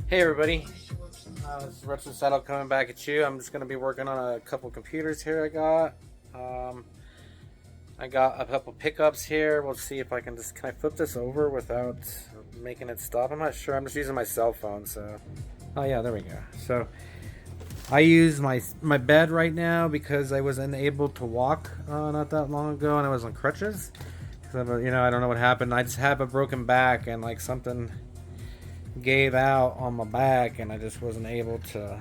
Hey everybody, this is Retro Saddle coming back at you. I'm just going to be working on a couple computers here Um, I got a couple pickups here. We'll see if I can can I flip this over without making it stop? I'm not sure. I'm just using my cell phone, so. Oh yeah, there we go. So, I use my bed right now because I was unable to walk not that long ago and I was on crutches. I don't know what happened. I just have a broken back and like something gave out on my back and I just wasn't able to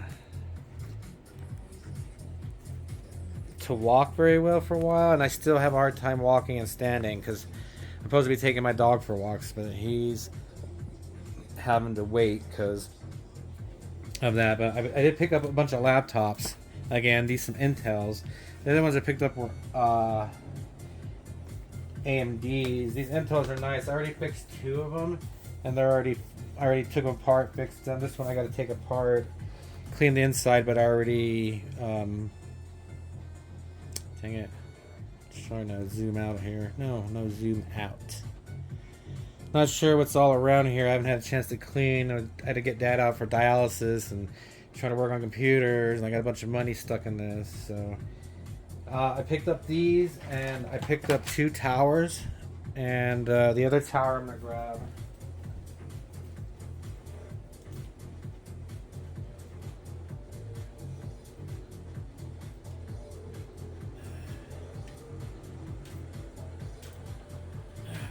walk very well for a while, and I still have a hard time walking and standing because I'm supposed to be taking my dog for walks, but he's having to wait because of that. But I did pick up a bunch of laptops. Again, these some Intels. The other ones I picked up were AMDs. These Intels are nice. I already fixed two of them, and I already took them apart, fixed them. This one I got to take apart, clean the inside, but I already dang it, trying to zoom out here. No zoom out. Not sure what's all around here. I haven't had a chance to clean. I had to get Dad out for dialysis and trying to work on computers, and I got a bunch of money stuck in this. So I picked up these, and I picked up two towers, and the other tower I'm gonna grab.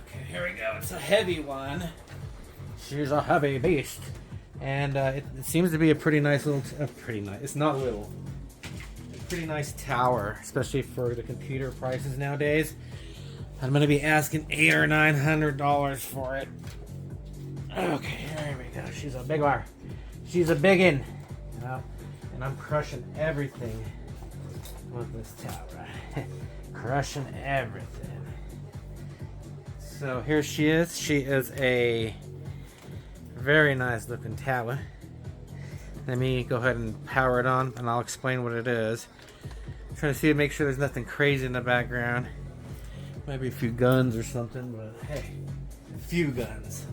Okay, here we go. It's a heavy one. She's a heavy beast, and it seems to be a pretty nice little. Pretty nice. It's not little. Pretty nice tower, especially for the computer prices nowadays. I'm gonna be asking $800 or $900 for it. Okay, there we go. She's a big one. She's a biggin. And I'm crushing everything with this tower. Crushing everything. So here she is. She is a very nice looking tower. Let me go ahead and power it on, and I'll explain what it is. I'm trying to see to make sure there's nothing crazy in the background. Maybe a few guns or something, but hey, a few guns.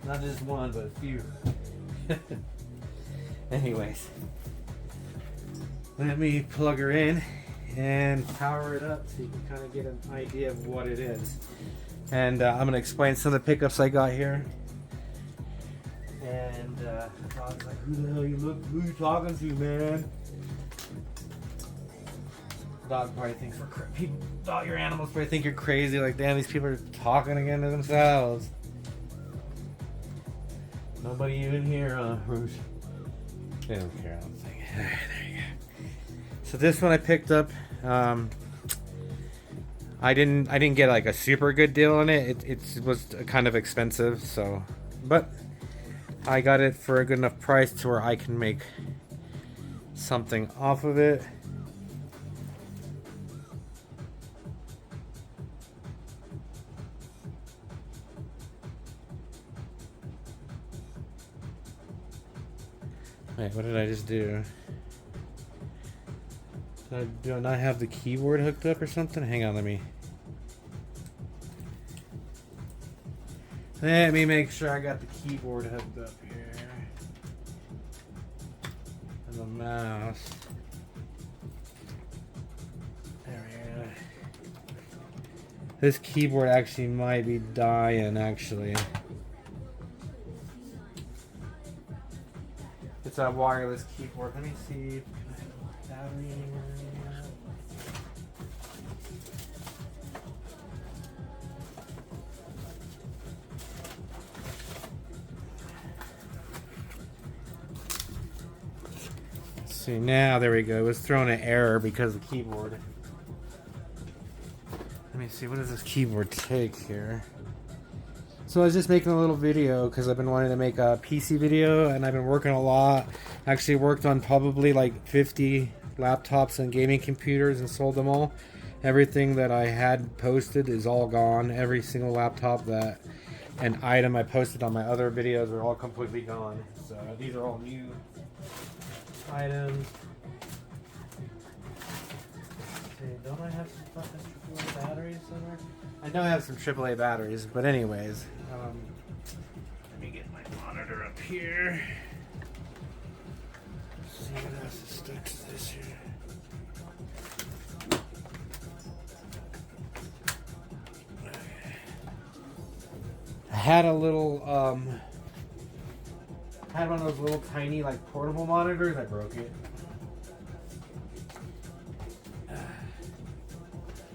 Not just one, but a few. Anyways, let me plug her in and power it up so you can kind of get an idea of what it is. And I'm going to explain some of the pickups I got here. And the dog's like, who the hell who you talking to, man? The dog probably thinks your animals probably think you're crazy. Like, damn, these people are talking again to themselves. Nobody even here, Rouge. They don't care, I don't think. There you go. So this one I picked up. I didn't get like a super good deal on it. It was kind of expensive, so but I got it for a good enough price to where I can make something off of it. Wait, what did I just do? Do I not have the keyboard hooked up or something? Hang on, let me make sure I got the keyboard hooked up here. And the mouse. There we go. This keyboard actually might be dying, actually. It's a wireless keyboard. Let me see. Battery. See, now there we go. It was throwing an error because of the keyboard. Let me see, what does this keyboard take here? So I was just making a little video because I've been wanting to make a PC video, and I've been working a lot. Actually worked on probably like 50 laptops and gaming computers and sold them all. Everything that I had posted is all gone. Every single laptop and item I posted on my other videos are all completely gone. So these are all new items. Don't I have some fucking AAA batteries somewhere? I know I have some AAA batteries, but anyways, let me get my monitor up here. what else is stuck to this here? I had a little, had one of those little tiny, like, portable monitors. I broke it.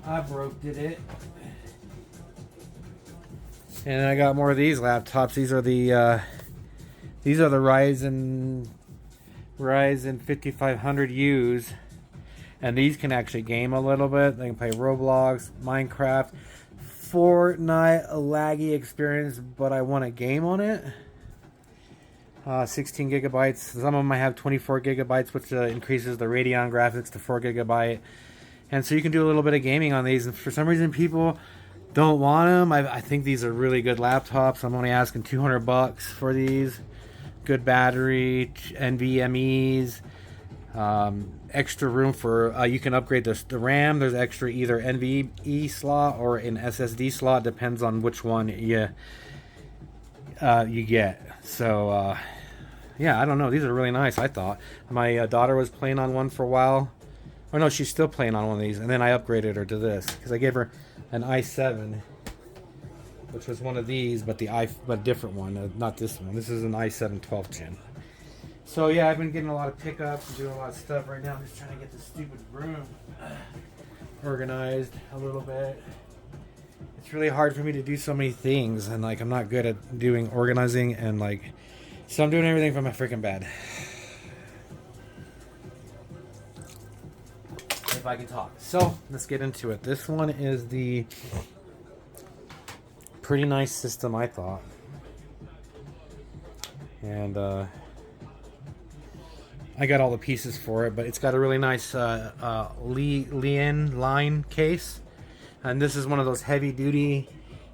I broke it. And I got more of these laptops. These are the Ryzen 5500Us, and these can actually game a little bit. They can play Roblox, Minecraft, Fortnite, a laggy experience, but I want a game on it. 16 gigabytes. Some of them I have 24 gigabytes, which increases the Radeon graphics to 4 gigabyte. And so you can do a little bit of gaming on these. And for some reason, people don't want them. I think these are really good laptops. I'm only asking $200 for these. Good battery, NVMe's, extra room for you can upgrade the RAM. There's extra either NVMe slot or an SSD slot, depends on which one you get. So yeah, I don't know, these are really nice. I thought my daughter was playing on one for a while, or no, she's still playing on one of these, and then I upgraded her to this because I gave her an i7, which was one of these, but but a different one, not this one. This is an i7 12th gen. So yeah, I've been getting a lot of pickups and doing a lot of stuff right now. I'm just trying to get this stupid room organized a little bit. It's really hard for me to do so many things, and like I'm not good at doing organizing, and like so I'm doing everything from my freaking bed. If I can talk. So let's get into it. This one is the pretty nice system, I thought, and I got all the pieces for it, but it's got a really nice Lian line case, and this is one of those heavy duty,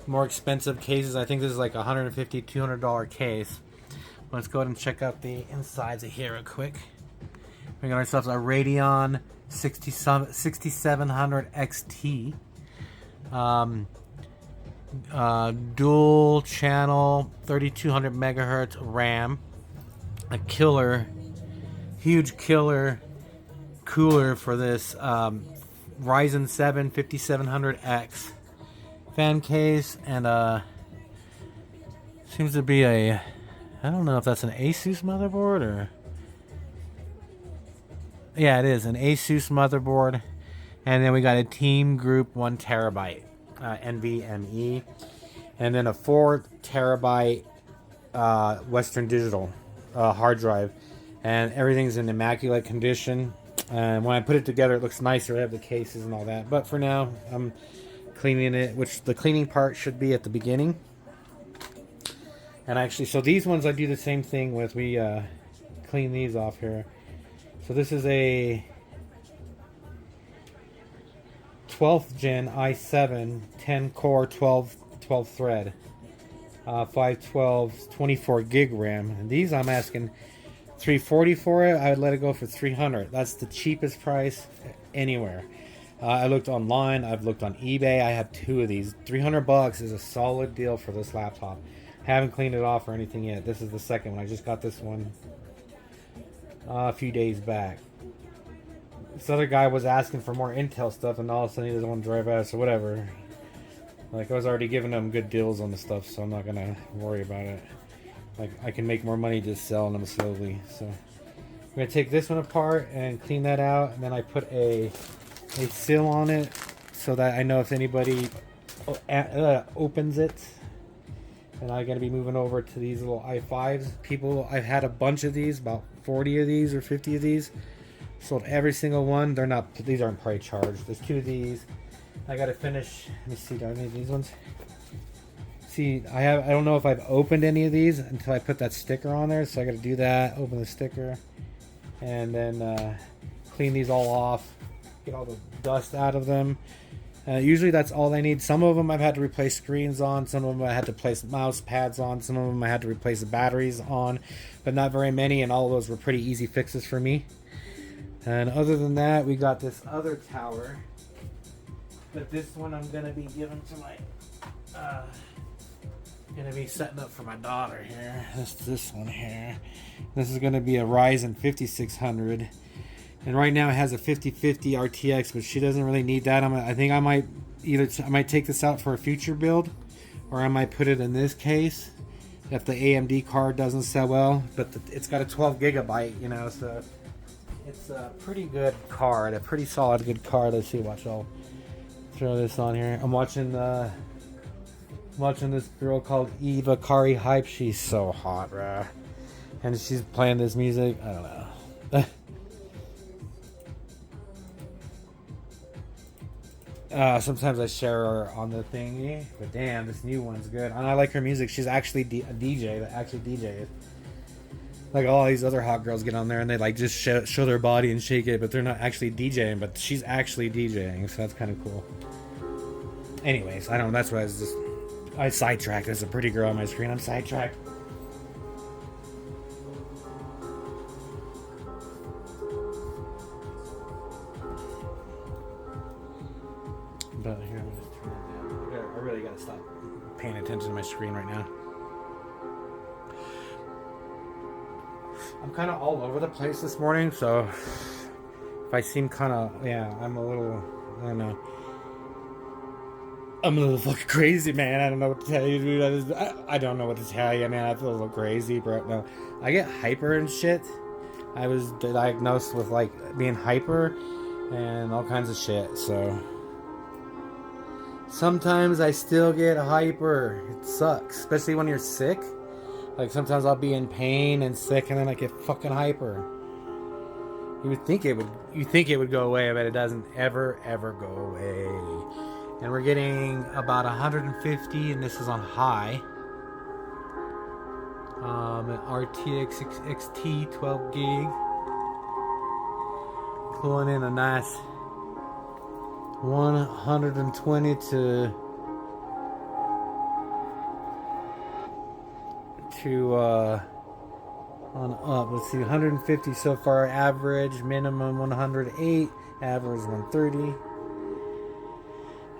more expensive cases. I think this is like $150, $200 case. Let's go ahead and check out the insides of here real quick. We got ourselves a Radeon 6700 XT. Dual channel 3200 megahertz RAM, a huge killer cooler for this Ryzen 7 5700X fan case, and seems to be I don't know if that's an Asus motherboard or, yeah, it is an Asus motherboard. And then we got a Team Group 1 terabyte NVMe, and then a 4 terabyte Western Digital hard drive, and everything's in immaculate condition. And when I put it together, it looks nicer. I have the cases and all that, but for now I'm cleaning it, which the cleaning part should be at the beginning. And actually, so these ones I do the same thing with. We clean these off here. So this is a 12th gen i7 10 core 12 thread 512 24 gig RAM, and these I'm asking $340 for it. I would let it go for $300. That's the cheapest price anywhere. I looked online, I've looked on eBay. I have two of these. $300 is a solid deal for this laptop. Haven't cleaned it off or anything yet. This is the second one. I just got this one a few days back. This other guy was asking for more Intel stuff, and all of a sudden he doesn't want to drive us or whatever. Like, I was already giving him good deals on the stuff, so I'm not gonna worry about it. Like, I can make more money just selling them slowly. So I'm gonna take this one apart and clean that out, and then I put a seal on it so that I know if anybody opens it. And I'm gonna be moving over to these little i5s. I've had a bunch of these, about 40 of these or 50 of these. Sold every single one. These aren't probably charged. There's two of these. I gotta finish. Let me see, do I need these ones? See, I don't know if I've opened any of these until I put that sticker on there, so I gotta do that, open the sticker, and then clean these all off, get all the dust out of them. Usually that's all they need. Some of them I've had to replace screens on, some of them I had to replace mouse pads on, some of them I had to replace the batteries on, but not very many, and all of those were pretty easy fixes for me. And other than that, we got this other tower, but this one I'm going to be giving to my Gonna be setting up for my daughter here. This one here. This is gonna be a Ryzen 5600, and right now it has a 5050 RTX, but she doesn't really need that. I think I might take this out for a future build, or I might put it in this case if the AMD card doesn't sell well. But it's got a 12 gigabyte, you know, so it's a pretty good card, a pretty solid good card. Let's see, watch, I'll throw this on here. I'm watching this girl called Eva Kari Hype. She's so hot, bruh. And she's playing this music. I don't know. Sometimes I share her on the thingy. But damn, this new one's good. And I like her music. She's actually a DJ that actually DJs. Like all these other hot girls get on there and they like just show their body and shake it, but they're not actually DJing. But she's actually DJing, so that's kind of cool. Anyways, I don't know. That's what I sidetracked. There's a pretty girl on my screen. I'm sidetracked. But here, I'm gonna turn it down. I really gotta stop paying attention to my screen right now. I'm kind of all over the place this morning, so if I seem kind of, I'm a little, I don't know. I'm a little fucking crazy, man. I don't know what to tell you, dude. I don't know what to tell you, man. I feel a little crazy, bro. No, I get hyper and shit. I was diagnosed with like being hyper and all kinds of shit. So sometimes I still get hyper. It sucks, especially when you're sick. Like sometimes I'll be in pain and sick, and then I get fucking hyper. You think it would go away, but it doesn't ever go away. And we're getting about 150, and this is on high. An RTX XT 12 gig. Pulling in a nice 120 to on up. Let's see, 150 so far. Average, minimum 108. Average 130.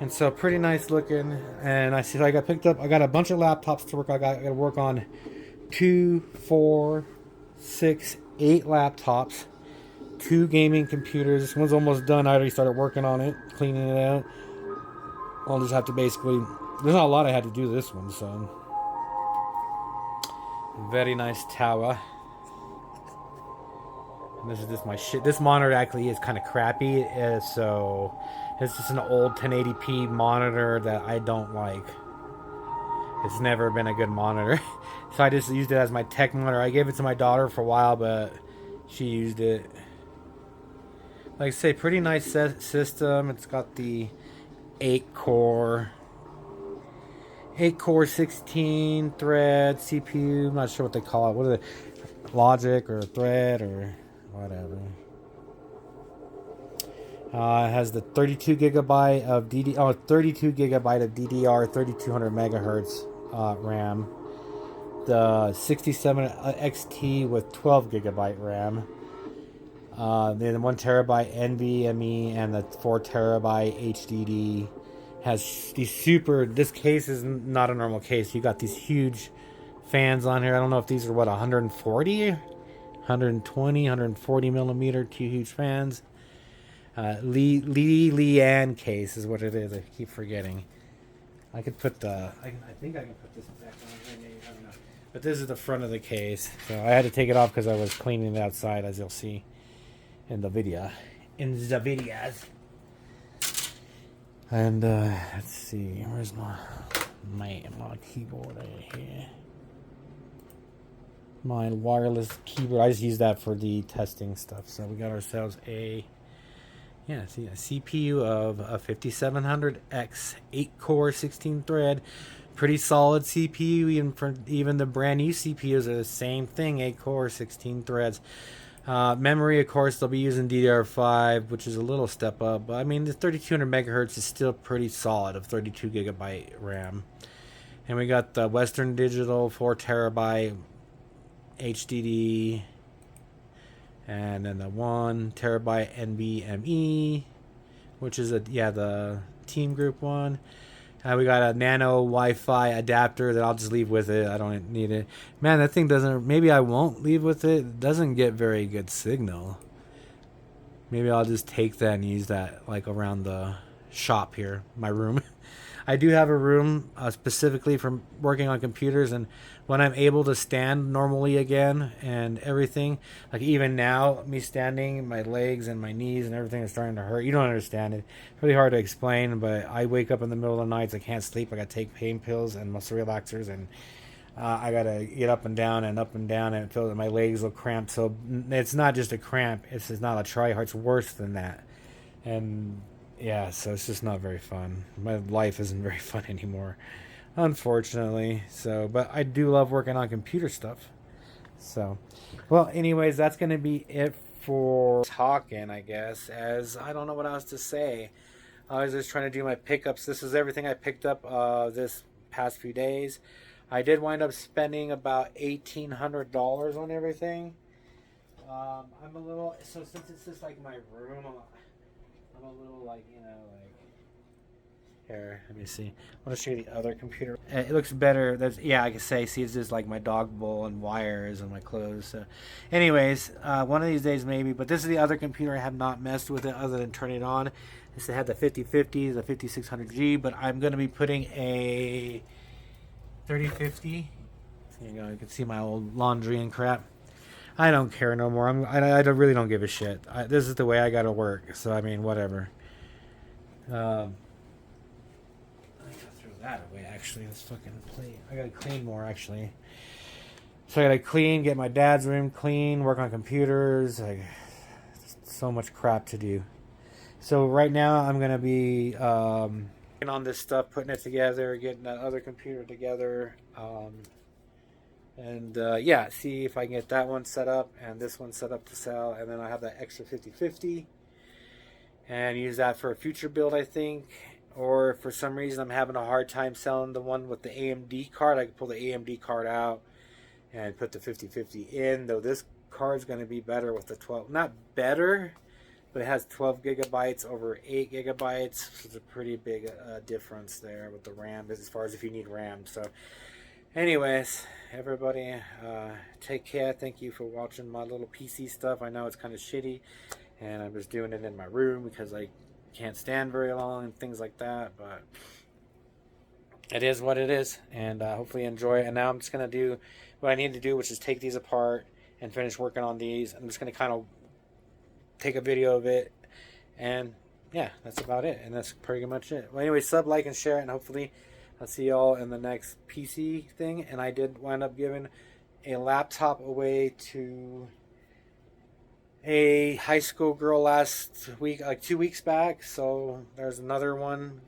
And so pretty nice looking. And I see I got a bunch of laptops to work on. I got to work on 2, 4, 6, 8 laptops, 2 gaming computers. This one's almost done. I already started working on it, cleaning it out. I'll just have to basically, there's not a lot I had to do this one, so very nice tower. And this is just my shit. This monitor actually is kind of crappy, so it's just an old 1080p monitor that I don't like. It's never been a good monitor. So I just used it as my tech monitor. I gave it to my daughter for a while, but she used it. Like I say, pretty nice system. It's got the 8-core 16 thread CPU. I'm not sure what they call it. What is it? Logic or thread or whatever. It has the 32 gigabyte of DDR 3200 megahertz RAM. The 67 XT with 12 gigabyte RAM. Then 1 terabyte NVMe and the 4 terabyte HDD. Has these this case is not a normal case. You got these huge fans on here. I don't know if these are 140, 120, 140 millimeter, 2 huge fans. Leanne case is what it is. I keep forgetting. I could put I think I can put this back on here. I don't know. But this is the front of the case. So I had to take it off because I was cleaning it outside, as you'll see in the video. In the videos. And let's see, where's my keyboard right here? My wireless keyboard. I just use that for the testing stuff. So we got ourselves a CPU of a 5700X 8-core 16 thread. Pretty solid CPU. Even the brand new CPUs are the same thing, 8-core 16 threads. Memory, of course, they'll be using DDR5, which is a little step up. But I mean, the 3200 megahertz is still pretty solid of 32 gigabyte RAM. And we got the Western Digital 4 terabyte HDD, and then the 1 terabyte NVMe, which is the Team Group one. We got a nano Wi-Fi adapter that I'll just leave with it. I don't need it. Man, that thing doesn't. Maybe I won't leave with it. It doesn't get very good signal. Maybe I'll just take that and use that like around the shop here, my room. I do have a room specifically for working on computers, and when I'm able to stand normally again and everything, like even now, me standing, my legs and my knees and everything is starting to hurt. You don't understand it. It's really hard to explain, but I wake up in the middle of the nights, I can't sleep. I got to take pain pills and muscle relaxers, and I gotta get up and down and up and down, and it feels that my legs will cramp. So it's not just a cramp; it's just not a try hard. It's worse than that, and yeah, so it's just not very fun. My life isn't very fun anymore, unfortunately. So, but I do love working on computer stuff. So, well, anyways, that's gonna be it for talking, I guess. As I don't know what else to say. I was just trying to do my pickups. This is everything I picked up this past few days. I did wind up spending about $1,800 on everything. I'm a little so since it's just like my room. I'm a little like, like here. Let me see. I want to show you the other computer. It looks better. That's yeah. I can say. See, it's just like my dog bowl and wires and my clothes. So, anyways, one of these days maybe. But this is the other computer. I have not messed with it other than turning it on. This had the 5050, the 5600G. But I'm going to be putting a 3050. There you go. You can see my old laundry and crap. I don't care no more. I really don't give a shit. This is the way I gotta work. So I mean, whatever. I gotta throw that away. Actually, let's fucking play. I gotta clean more. Actually, so I gotta clean, get my dad's room clean, work on computers. So much crap to do. So right now I'm gonna be working on this stuff, putting it together, getting that other computer together. And yeah, see if I can get that one set up and this one set up to sell, and then I have that extra 5050 and use that for a future build, I think. Or if for some reason I'm having a hard time selling the one with the AMD card, I can pull the AMD card out and put the 5050 in, though this card is going to be better with the 12, not better, but it has 12 gigabytes over 8 gigabytes, so it's a pretty big difference there with the RAM as far as if you need RAM. So anyways, everybody, take care. Thank you for watching my little PC stuff. I know it's kind of shitty, and I'm just doing it in my room because I can't stand very long and things like that, but it is what it is, and hopefully you enjoy it. And now I'm just going to do what I need to do, which is take these apart and finish working on these. I'm just going to kind of take a video of it, and yeah, that's about it, and that's pretty much it. Well, anyway, sub, like, and share, and hopefully I'll see y'all in the next PC thing. And I did wind up giving a laptop away to a high school girl last week, like 2 weeks back. So there's another one,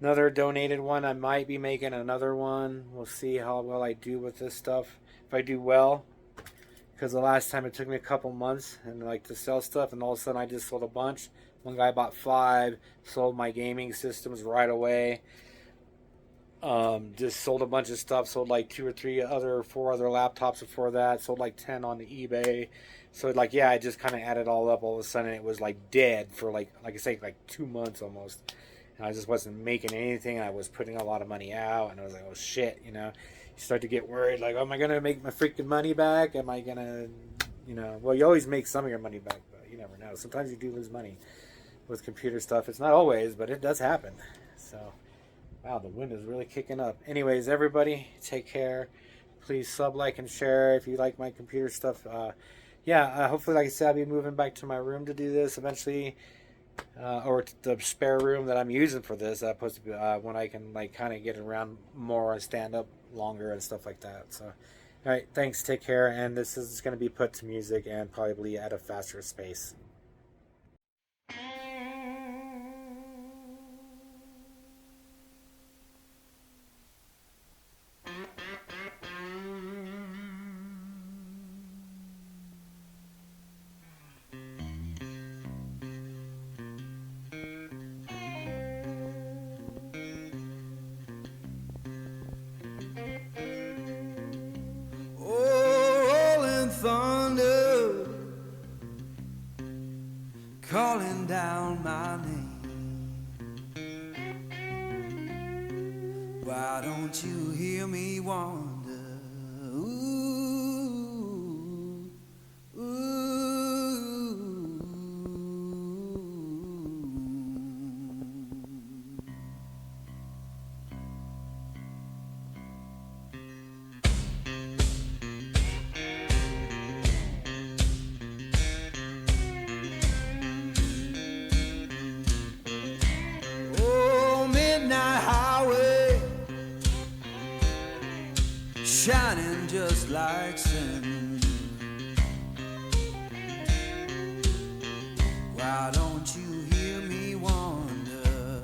another donated one. I might be making another one. We'll see how well I do with this stuff. If I do well, because the last time it took me a couple months and like to sell stuff, and all of a sudden I just sold a bunch. One guy bought 5, sold my gaming systems right away. Just sold a bunch of stuff, sold like 4 other laptops before that, sold like 10 on the eBay. So like, yeah, I just kind of added all up. All of a sudden it was like dead for like I say, like 2 months almost. And I just wasn't making anything. I was putting a lot of money out, and I was like, oh shit, You start to get worried, like, oh, am I going to make my freaking money back? Am I going to, well, you always make some of your money back, but you never know. Sometimes you do lose money with computer stuff. It's not always, but it does happen. So, wow, the wind is really kicking up. Anyways, everybody, take care. Please sub, like, and share if you like my computer stuff. Hopefully, like I said, I'll be moving back to my room to do this eventually, or the spare room that I'm using for this. That's supposed to be when I can like kind of get around more and stand up longer and stuff like that. So, all right, thanks. Take care. And this is going to be put to music and probably at a faster space. listen. Why don't you hear me wonder?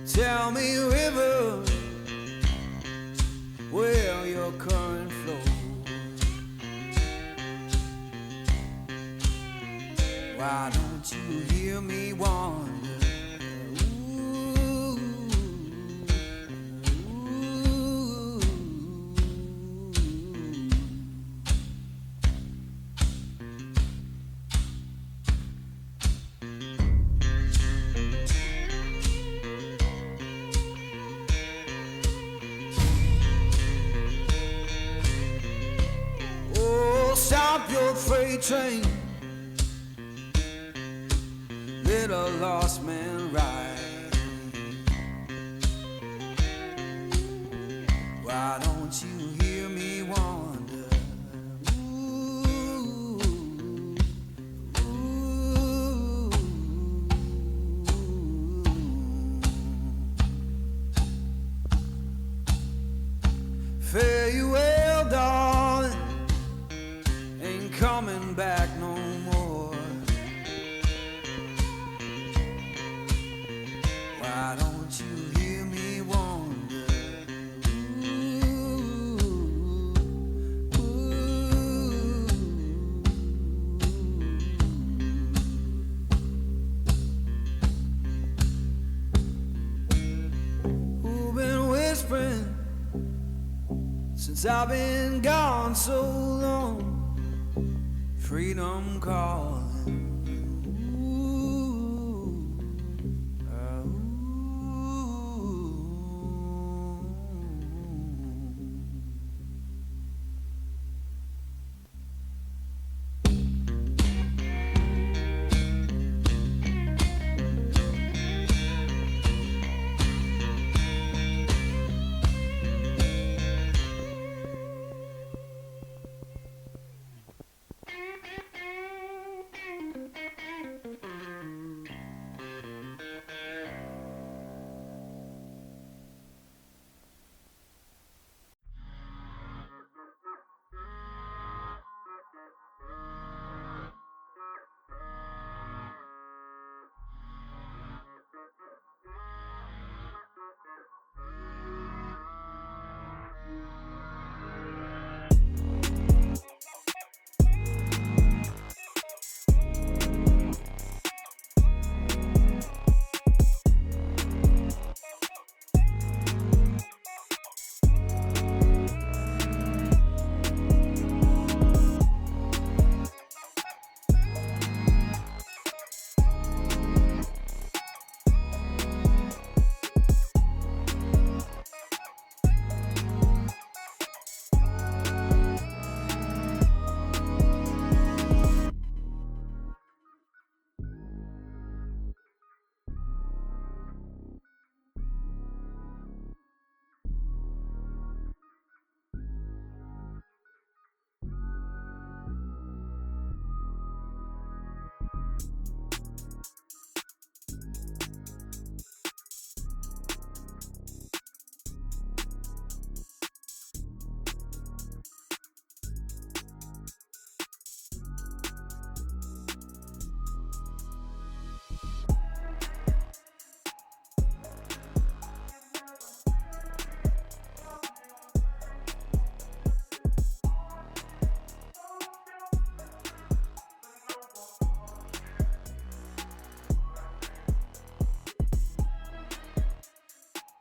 Tell me, river, where your current flows. Why don't you hear me wonder? Oh, stop your freight train, let a lost man ride. Why don't you hear me wonder? Ooh, ooh, fare you well, darling, ain't coming back no more. Why don't you hear me wonder? Ooh, ooh. Who been whispering since I've been gone so long? Freedom calling.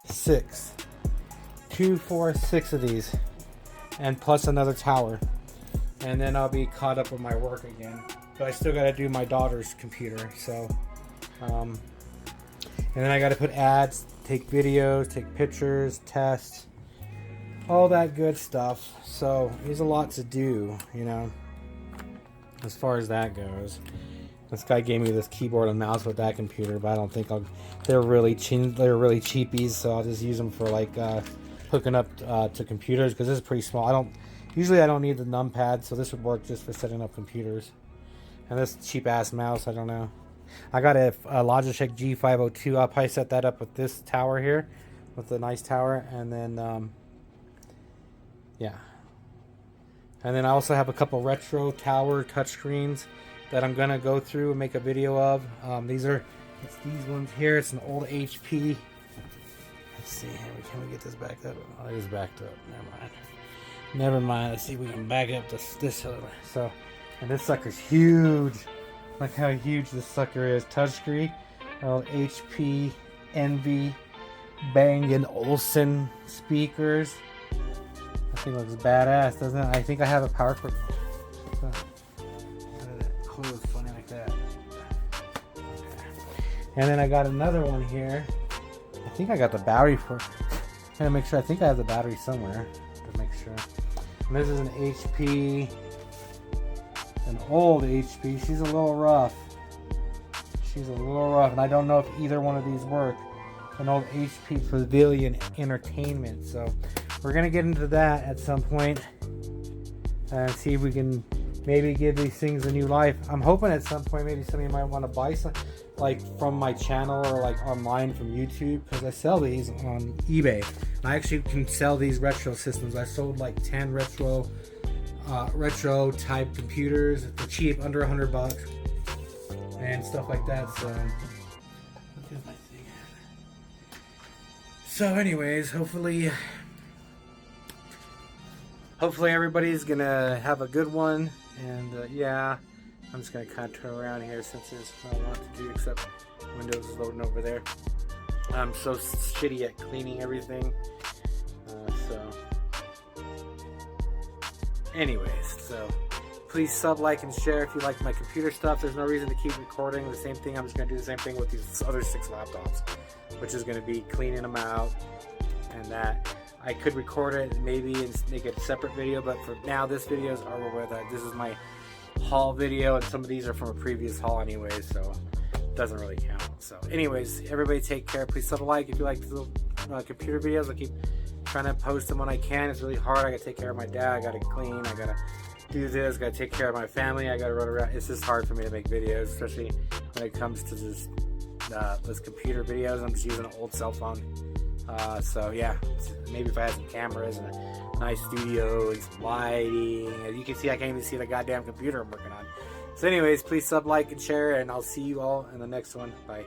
Six. 2, 4, 6 of these. And plus another tower. And then I'll be caught up with my work again. But I still gotta do my daughter's computer, so and then I gotta put ads, take videos, take pictures, test, all that good stuff. So there's a lot to do, you know, as far as that goes. This guy gave me this keyboard and mouse with that computer, but I don't think they're really cheapies, so I'll just use them for like hooking up to computers, because this is pretty small. I don't need the numpad, so this would work just for setting up computers. And this cheap ass mouse, I don't know. I got a Logitech G502. I'll probably set that up with this tower here, with the nice tower, and then yeah. And then I also have a couple retro tower touchscreens that I'm gonna go through and make a video of. It's these ones here. It's an old HP. Let's see. Can we get this backed up? Oh, it is backed up. Never mind. Let's see if we can back up this other one. So, and this sucker's huge. Look how huge this sucker is. Touchscreen. Old HP Envy Bang & Olufsen speakers. That thing looks badass, doesn't it? I think I have a power cord. Hold it funny like that. Okay. And then I got another one here. I think I got the battery for. I'm gonna make sure. I think I have the battery somewhere to make sure. And this is an HP, an old HP. She's a little rough. And I don't know if either one of these work. An old HP Pavilion Entertainment. So we're gonna get into that at some point and see if we can maybe give these things a new life. I'm hoping at some point maybe somebody might want to buy some, like from my channel or like online from YouTube, because I sell these on eBay. I actually can sell these retro systems. I sold like 10 retro type computers. They're cheap, under $100 and stuff like that. So anyways, hopefully everybody's gonna have a good one. And yeah, I'm just gonna kind of turn around here since there's not a lot to do except Windows is loading over there. I'm so shitty at cleaning everything. So please sub, like, and share if you like my computer stuff. There's no reason to keep recording the same thing. I'm just gonna do the same thing with these other 6 laptops, which is gonna be cleaning them out and that. I could record it maybe and make it a separate video, but for now this video is this is my haul video, and some of these are from a previous haul anyways, so it doesn't really count. So anyways, everybody take care. Please sub, like if you like the computer videos. I keep trying to post them when I can. It's really hard. I gotta take care of my dad, I gotta clean, I gotta do this, gotta take care of my family, I gotta run around. It's just hard for me to make videos, especially when it comes to this computer videos. I'm just using an old cell phone. So yeah, maybe if I had some cameras and a nice studio and some lighting. As you can see, I can't even see the goddamn computer I'm working on. So anyways, please sub, like, and share, and I'll see you all in the next one. Bye.